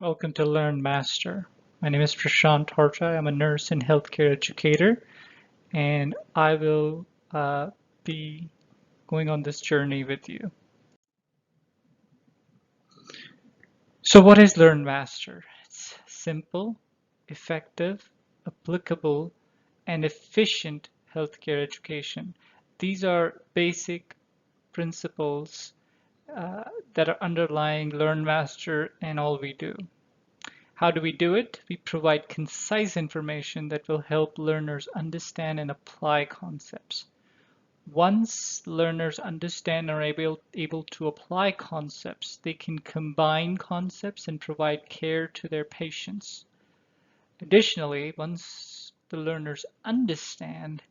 Welcome to LearnMaster. My name is Prashant Horta. I'm a nurse and healthcare educator, and I will be going on this journey with you. So, what is LearnMaster? It's simple, effective, applicable, and efficient healthcare education. These are basic principles that are underlying LearnMaster and all we do. How do we do it? We provide concise information that will help learners understand and apply concepts. Once learners understand and are able to apply concepts, they can combine concepts and provide care to their patients. Additionally, once the learners understand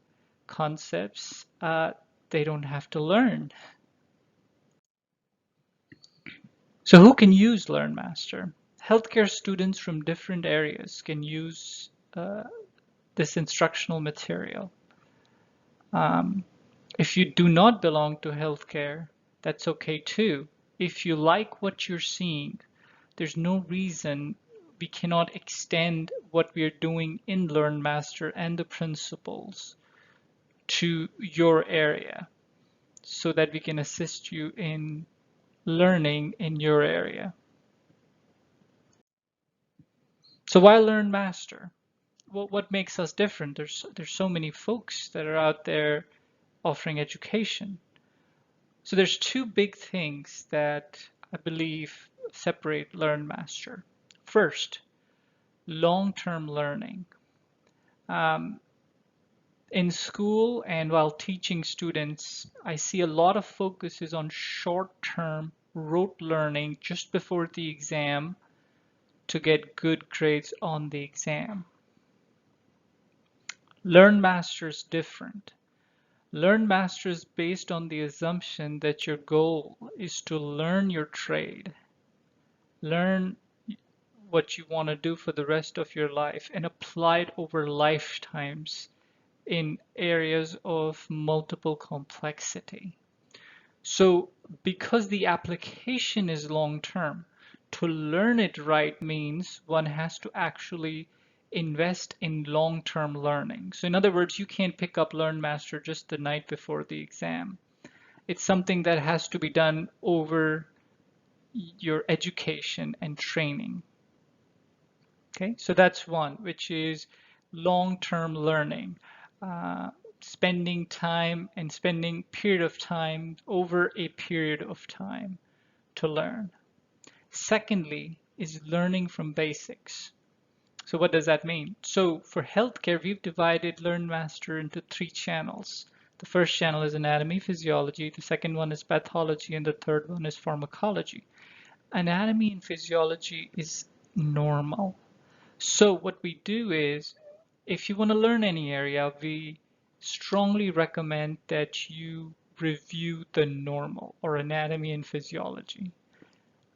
concepts, they don't have to learn. So who can use LearnMaster? Healthcare students from different areas can use this instructional material. If you do not belong to healthcare, that's okay too. If you like what you're seeing, there's no reason we cannot extend what we are doing in LearnMaster and the principles to your area so that we can assist you in learning in your area. So why LearnMaster? What makes us different? There's so many folks that are out there offering education. So there's two big things that I believe separate LearnMaster. First, long-term learning. Um, in school and while teaching students, I see a lot of focus is on short-term rote learning just before the exam to get good grades on the exam. LearnMaster is different. LearnMaster is based on the assumption that your goal is to learn your trade, learn what you want to do for the rest of your life, and apply it over lifetimes in areas of multiple complexity. So, because the application is long term, to learn it right means one has to actually invest in long-term learning. So in other words, you can't pick up LearnMaster just the night before the exam. It's something that has to be done over your education and training. Okay, so that's one, which is long-term learning, uh, spending time and spending period of time over a period of time to learn. Secondly, is learning from basics. So what does that mean? So for healthcare, we've divided LearnMaster into three channels. The first channel is anatomy, physiology, the second one is pathology, and the third one is pharmacology. Anatomy and physiology is normal. So what we do is, if you want to learn any area, we strongly recommend that you review the normal or anatomy and physiology.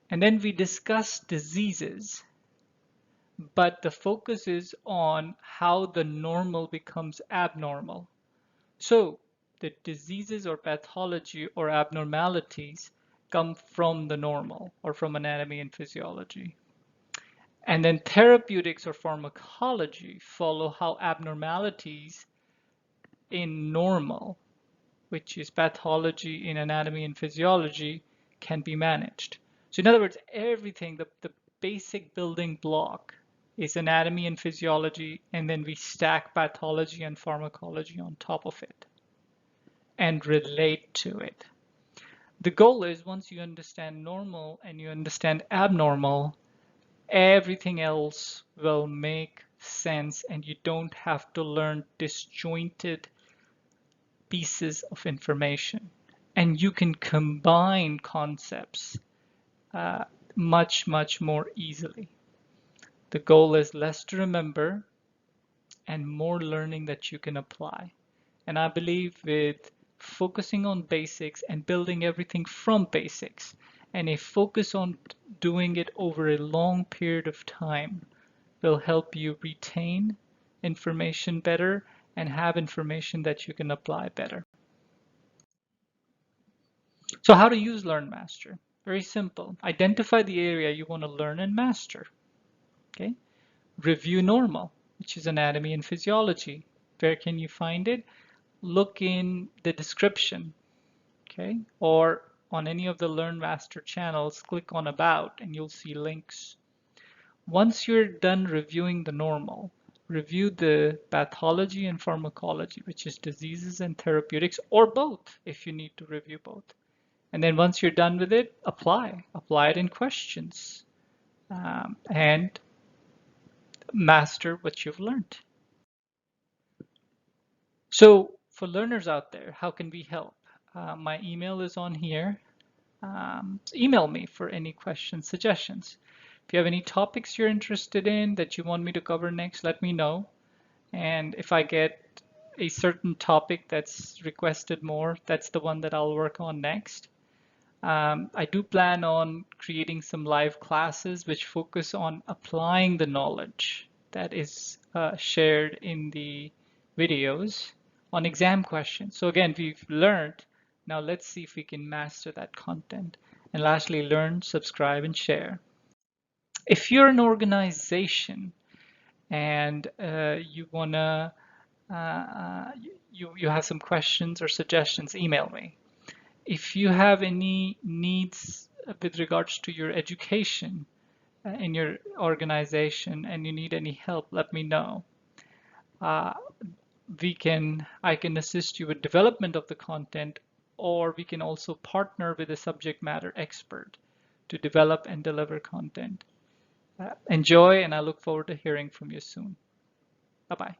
And then we discuss diseases, but the focus is on how the normal becomes abnormal. So the diseases or pathology or abnormalities come from the normal or from anatomy and physiology. And then therapeutics or pharmacology follow how abnormalities in normal, which is pathology in anatomy and physiology, can be managed. So in other words, everything, the basic building block is anatomy and physiology, and then we stack pathology and pharmacology on top of it and relate to it. The goal is once you understand normal and you understand abnormal, everything else will make sense and you don't have to learn disjointed pieces of information. And you can combine concepts uh, much more easily. The goal is less to remember and more learning that you can apply. And I believe with focusing on basics and building everything from basics and a focus on doing it over a long period of time will help you retain information better and have information that you can apply better. So how to use LearnMaster? Very simple. Identify the area you want to learn and master. Okay. Review normal, which is anatomy and physiology. Where can you find it? Look in the description, okay? Or on any of the LearnMaster channels, click on About and you'll see links. Once you're done reviewing the normal, review the pathology and pharmacology, which is diseases and therapeutics, or both if you need to review both. And then once you're done with it, apply it in questions, and master what you've learned. So for learners out there, how can we help? My email is on here. Email me for any questions, suggestions. If you have any topics you're interested in that you want me to cover next, let me know. And if I get a certain topic that's requested more, that's the one that I'll work on next. I do plan on creating some live classes which focus on applying the knowledge that is shared in the videos on exam questions. So again, we've learned, now let's see if we can master that content. And lastly, learn, subscribe, and share. If you're an organization and you wanna you have some questions or suggestions, email me. If you have any needs with regards to your education in your organization and you need any help, let me know. Uh, I can assist you with development of the content, or we can also partner with a subject matter expert to develop and deliver content. Enjoy, and I look forward to hearing from you soon. Bye-bye.